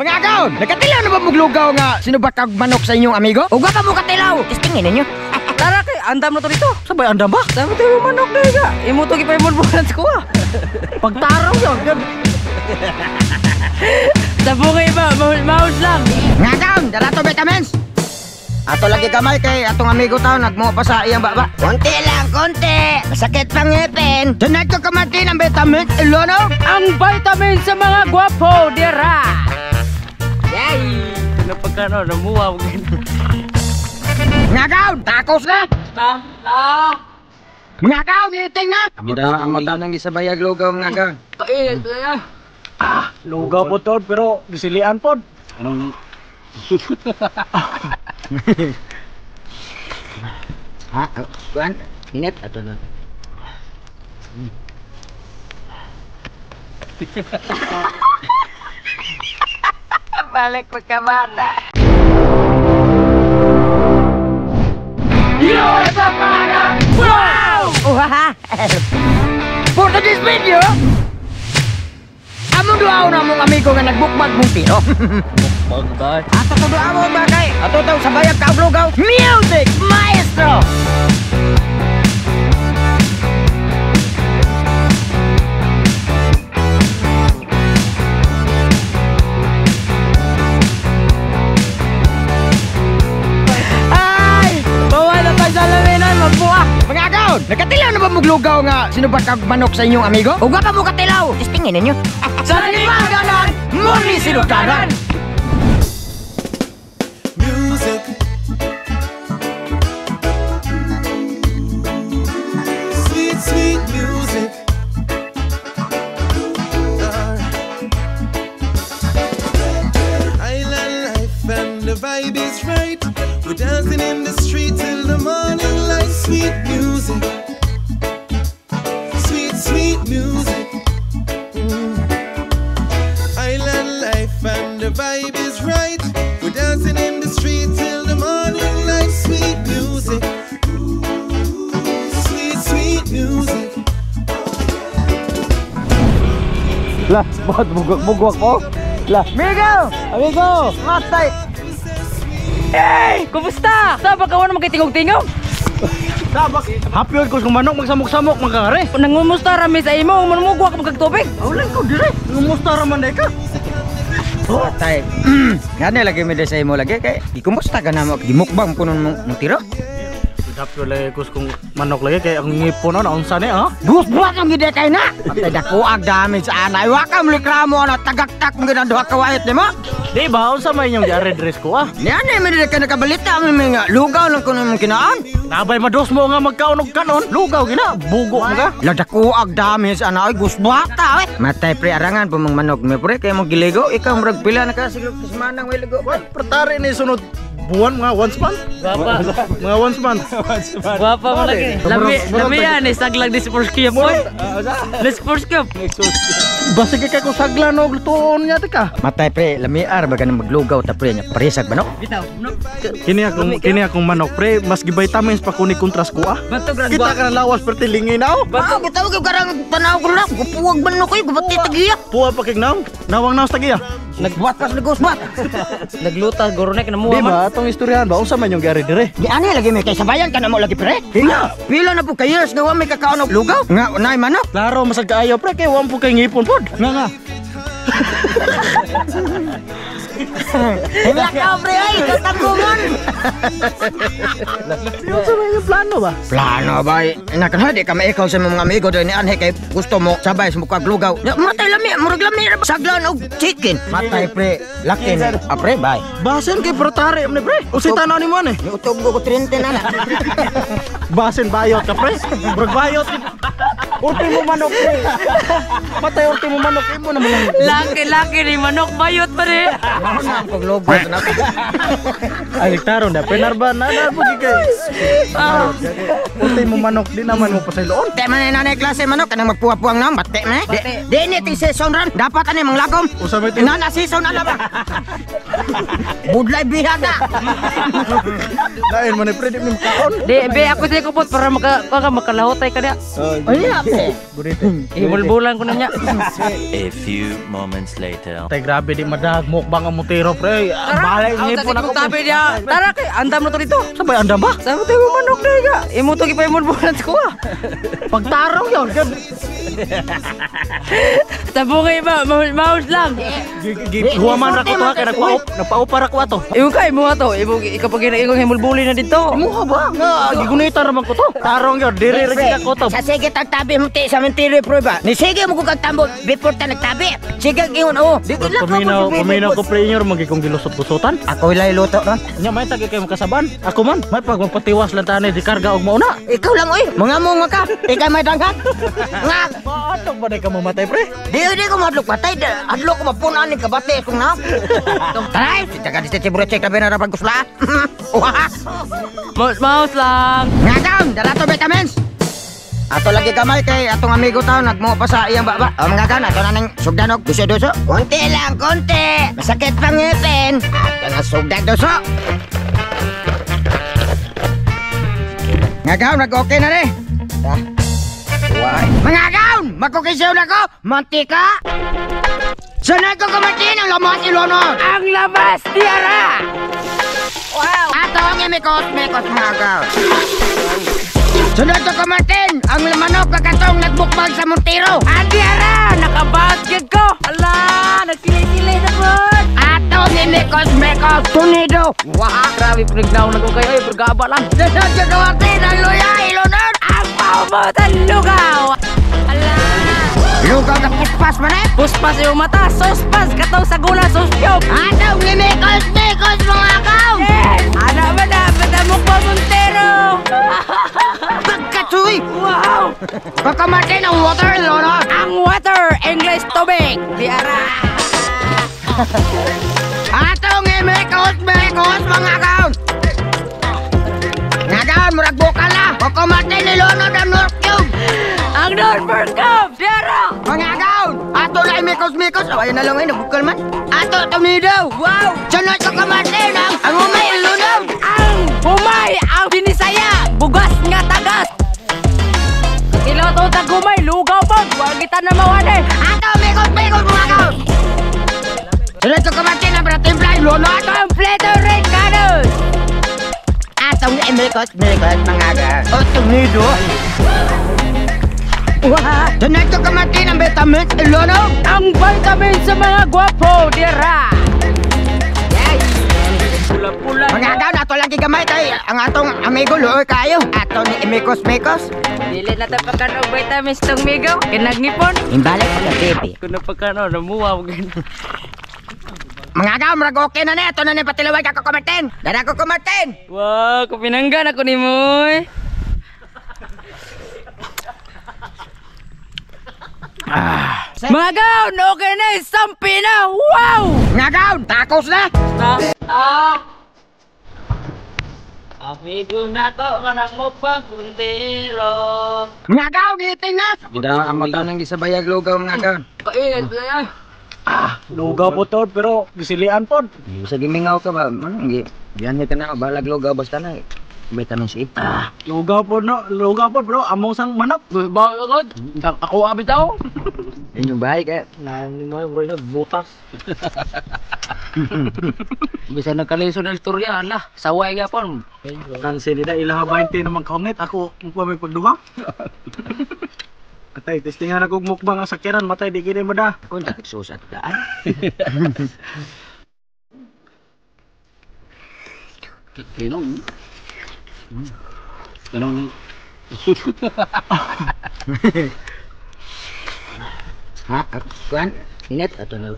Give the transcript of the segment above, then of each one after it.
Mga agaon, nagkatilaw na ba muglugaw nga sinubak kag manok sa inyong amigo? Uga pa mo katilaw, testingin ninyo. Tara kay andam na to dito. Sabay andam ba? Dami to yung manok na iga. Imo to gipay mo bulan sa kuha. Pagtaraw yun. Sa bungay ba, mahul lang. Nga agaon, dala to vitamins. Ato lagi kamay kay atong amigo tao nagmo pa sa iyang baba. Konti lang, konti. Masakit pang ngipin. Tunay ko kamati ng vitamins, ilono. Ang vitamin sa mga gwapo, dira. Yay! Napagkano, namuha. Nga agaon, takos na. Mga agaon, eating na. Amada nang isabayag lugaw mga agaon. Kain, kaya. Lugaw po to, pero disilian po. Anong... Ha? Kuan? Init? Ato na. Balik pagkamata. Wow! For today's video, among duaw na mong amigo nga nagbukmag mong tiro. Bye. Ato to duaw mo ba kay? Ato to sa bayag kauglugaw. Music Maestro! Ay! Bawal na tayo sa laminan, magbuha! Mga agaon, nagkatilaw na ba muglugaw nga sinubak kag manok sa inyong amigo? Uga pa mo katilaw, testingin ninyo. Sa limanganan, muli sinugdanan! Music. Sweet, sweet music. Island life and the vibe is right. We're dancing in the street till the morning light. Sweet music. Sweet, sweet music. Island life and the vibe is right. We're dancing in the street till the morning light. Sweet music. Sweet, sweet music. Lah, bakit bugwak mo? Lah, Amigo! amigo! Matay! Hey! Kumusta? Saba ka wala magkitingog-tingog? Sabak! Happy yun ko kung manok magsamok-samok magkakari. Nangumusta rami sa imo, manumugwa ka magkagtubig. Aulan ko dire. Ngumusta raman day ka. Matay! Gani lagi mi sa imo lagi kay ikumusta ka na mo? Gimukbang punon mong tiro? Happy lagi ko kung manok lagi kay ang ngipon na unsa ni ha? Buat ang gide kay na. Patay dako ag dami sa anay. Wa ka mlikramo na tagaktak mo ginaduha ka wait nimo. Di ba unsa may inyong diare dress ko ah? Niyan mi dire ka nakabalita mi nga lugaw lang kuno mong kinaan. Nabay mados mo nga magkaunog kanon. Lugaw gina, bugo mo ka. Ladako ag dami sa anay gusbata we. Matay pre arangan po mong manok mi pre kay mong giligo ikaw murag pila na ka siguro kismanang way ligo. What? Pertari ni sunod buwan mga once month? Gwapa. Mga once month. Gwapa mo lagi. Lami yan, isaglag di sports cube mo. Di sports cube. Basta kay ko saglan og lutuon niya ka. Matay pre lamiar baga nang maglugaw ta pre nya paresag manok. Bitaw, no? Kini akong manok pre, mas givitamins pa ko ni kontras ko ah. Bato grad Kita ka na lawas per tilingin na oh. Bago kita wag karang tanaw ko lang gupuwag manok koy gubati tagiya. Puwa pa kay naong. Nawang naos tagiya. Nagbuhat pas nagusbat. Naglutas goronek na Di muha man. ba atong istoryahan ba unsa man yung gari dire? Di ani lagi may kay sabayan ka na mo lagi pre. Pila na po kay years nga wa may kakaon og lugaw. Nga unay manok. Klaro masag kaayo pre kay wa po kay ngipon pod. Nga. Wala ka pre ay katambuman. Unsa man yung plano ba? Plano ba? Nakan di ka maikaw sa mga amigo din ni anhe kay gusto mo sabay sa mukha lugaw. Matay lami, murag lami saglan og chicken. Matay pre, laki ni apre bay. Basen kay protare ni pre. Usi tanaw ni mo ani. Ni utog ko 30 na na. Basen bayot ka pre. Brog bayot. Ulti mo manok pre. Patay ulti mo manok imo na mo lang. Laki ni manok bayot pa rin. Ano na ang paglobo na. Ay, taron na. Penarba na po kay. Ultimo manok di naman mo pasayloon. Te man na klase manok kanang magpuwa-puwang na bate man. Di ni ti season ron. Dapat ani manglagom. Usa may tin. Na season ala ba? Budlay bihag na. Lain man pre di mo kaon. Di, be ako sa kupot para makalahotay ka niya. Ay ate. Ibulbulan ko na niya. A few moments later. Tay grabe di madag mukbang ang mutiro pre. Balay Ang ngipon ako. tabi niya. Tara kay, andam na to dito. Sabay anda ba? Sabi tayo manok na ka. Imo to gipa ibulbulan ko ah. Pagtarong yon. Tabungay ba, mouse lang. Huwaman ra ko to kay nagpaupara ko ato. Imo kay mo ato, imo ikapag ingong himulbuli na dito. Muha ba? Nga gigunita ra man ko to. Tarong yon diri ra gid ako to. Sa sige tagtabi mo ti sa mentiri pro ba? Ni sige mo ko kagtambot before ta nagtabi. Sige ingon oh. Di bila Paminaw ko pre inyo magi kong gilusot-lusotan. Ako ilay luto ron. Nya may tagi kay makasaban. Ako man may pag magpatiwas lang tani di karga og mauna. Ikaw lang oy. Mga mo nga ka. Ikaw may danghan. Nga. Paano ba ka mamatay pre? Di ko madlok patay. Adlok ko mapunan ni kabate kung na. Tara, jaga di siburo check tabi na rapag kusla. Mouse lang. Nga daw, dala to vitamins. Ato lagi gamay kay atong amigo taon nagmo pa sa iyang baba. O mga gan, ato na ning sugdanog duso-duso. Konti lang, konti. Masakit pang ngipin. Ato na sugdag duso. Nga gaon, nag-okay na rin. Mga gaon, magkukisiw na ko. Mantika. Sanay ko kumatin ang lamas ilonod. Ang labas tiara. Wow. Ato ang imikos mga gaon. Sunod ko kumatin ang manok kakatong nagbukbag sa Montero. Andiara, nakabasket ko. Ala, nagkilay-kilay na po. Ato ni Mekos Tunido. Wah, grabe pinagnaw na ko kayo. Bergaba lang. Sunod ko kumatin ang luya ilonod. Ang paumotan lugaw. Ala. Lugaw na puspas man eh. Puspas yung mata. Sospas. Kataw sa gula. Sosyop. Ato ni Mekos mga gaw. Yes. Ano ba na? Batamok pa Montero. Pagkatsuy. Wow. Kumatin ang water ilonod. Ang water. English tubig. Tiara. Atong Mekos mga gaon. Nga gaon, murag bukal na. Kumatin ilonod ang North Cube. Ang Northburn Cup. Tiara. Mga gaon, ato na Mekos. O, ayun na lang ay nabukal man. Ato, Tunido. Wow. Sunod ko kumatin ang umay ilonod. Ang humay. Ang binisaya. Bugas nga tagas. Ilaw to tagumay. Lugaw pag. Huwag kita na mawane. Ato, Mekos mga gaon. Sunod ko kumatin ang Bratimpla ilonod. Completo red canos. Atong Mekos mga gaon. O, Tunido. Wah! Sunod ko kumatin ang vitamins ilonod. Ang vitamin sa mga gwapo. Dira. Yes! Pula-pula. Mga gaon, ato lagi gamay kay ang atong amigo luoy kayo. Ato ni Mekos. Dili na tayo pagkano vitamins tong migo. Kinagnipon. Imbalik pa ka, baby. Kung na pagkano, namuha mo ganun. Mga gaon, marag okay na na. Ito na ni patilaway ka kumatin. Dada ko kumatin. Wow, kupinanggan ako ni Moy. Mga gaon, okay na, sampi na. Wow! Mga gaon, takos na. Amigo na to, manak mo pang kundero. Mga gaon, giting na. Gida ang mata ng gisabayag lugaw mga gaon. Kaingat ba yan? Lugaw po to pero gisilian po. Sa gimingaw ka ba? Manong giyan ka na balag lugaw basta na. Vitamins E. Lugaw po bro, among sang manok. Bakit? Ako abit ako. Inyong bahay kaya. Naninoy bro na butas. Bisa nagkaliso ng istorya, ala. Saway ka po. Kansi nila ilaha 20 naman kaungit ako pa may pagduha. Katay testingan ako mukbang ang sakyanan matay di kini mo da. Kung nagsusat daan. Kinong. Ganong Ha? Kuan? Ingat ato na.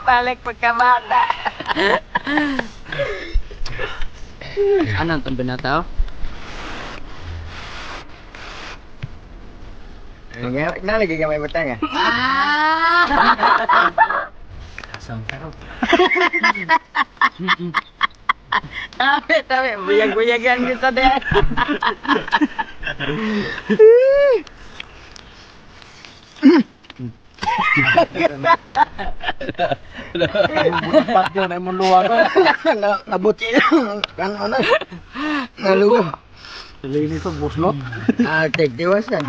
Balik pagkamata. Anong itong binataw? Nalagi ka may butang ah. Tapi, buyag-buyagan kita deh. Pat yun ay muluwag. Nabuti kan ano. Nalugo. Lini to buslot. Tek diwasan.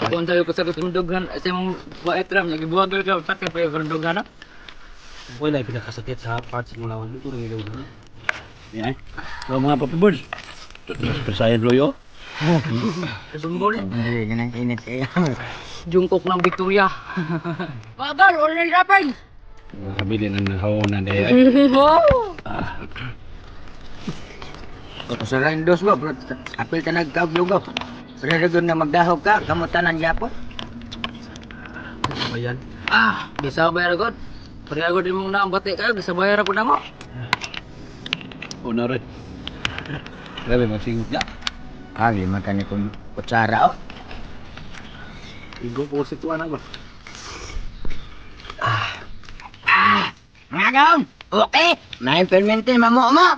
Kung tayo ko sa rundugan, sa mong bait ram, nagibuwag ka, pati pa yung rundugan na. Wala ay pinakasakit sa parts ng lawan dito rin gawin. Yan. So mga papibol. Persayan loyo. Sumbol. Hindi ganang init kaya. Jungkok ng Victoria. Bagal, online shopping! Nakabili ng hawonan eh. Wow! Kung sa dos ba, bro, apil ka nagkaglugaw. Pero na magdahog ka, kamutanan yapon. Ayan. Bisa bayar ko. Pari ako din mong naambati ka, bisa bayar ako na mo. Una rin. Grabe magsingot ya. Lima ka ni kung kutsara oh. Igo po si tuan ba? Ngagam! Okay! May permente mamo mo!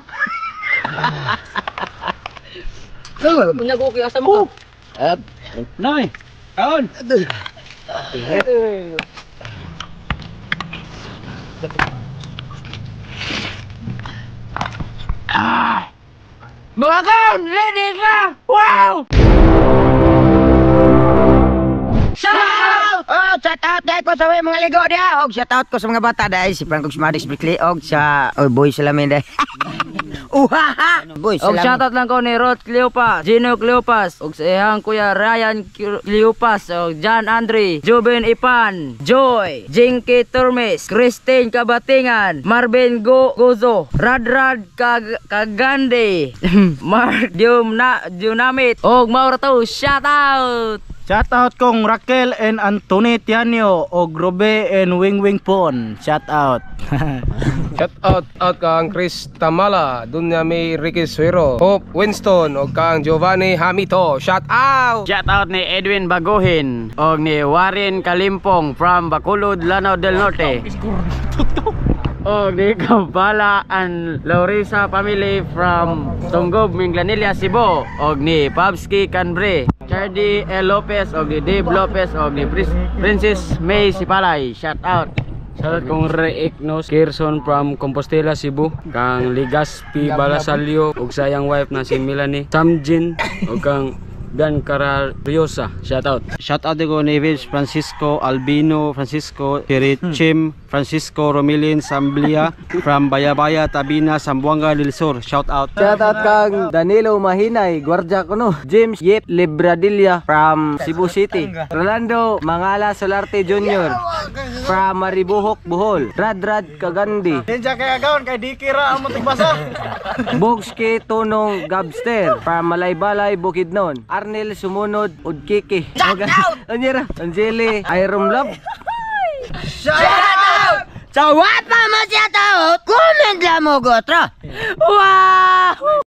Nag-okay asa mo ka. Nay! Kaon! Mga kaon! Ready ka! Wow! Shout! Oh, shout out dahil ko sa mga ligo dia. Og shout out ko sa mga bata dahil si Franco Smadix Brickley og sa boy salamin dahil. Uhaha! Boy Og salamin. shoutout lang ko ni Rod Cleopas, Gino Cleopas, og sa iyang kuya Ryan Cleopas, og John Andre, Joben Ipan, Joy, Jinky Turmes, Christine Kabatingan, Marvin Gozo, Radrad Kagande, Mark Dionamit, og Mauro to, shoutout! Shout out kong Raquel and Anthony Tianio og Robe and Wing Wing Pon. Shout out. Shout out kang Chris Tamala, Dunya May Ricky Suero, Hope Winston o kang Giovanni Hamito. Shout out! Shout out ni Edwin Baguhin og ni Warren Kalimpong from Bacolod, Lanao del Norte. Og ni Kabala and Laurisa family from Tunggob, Minglanilla, Cebu. Og ni Pabski Canbre, Chardy L. Lopez og ni Dave Lopez og ni Princess May Sipalay. Shout out! Shoutout kong Reiknos Kirson from Compostela, Cebu. Kang Ligas P. Balasalio ug sa iyang wife na si Melanie Samjin ug kang Dan Carariosa. Shoutout. Shout out ko ni Vince Francisco Albino Francisco Pirichim Francisco Romilin Samblia from Bayabaya Tabina Sambuanga del Sur. Shout out. Shoutout kang Danilo Mahinay, Guardia Kuno, James Yep Libradilla from Cebu City, Rolando Mangala Solarte Jr. from Maribohok, Bohol, Radrad Kagandi, Ninja kay agawon kay dikira amo tigbasa. Bogski Tunong Gabster from Malaybalay, Bukidnon, Arnel Sumunod Udkiki, Anyera Angeli Iron Love. Shout out! Sa wapa mo shout out, comment lang mo gotro. Wow!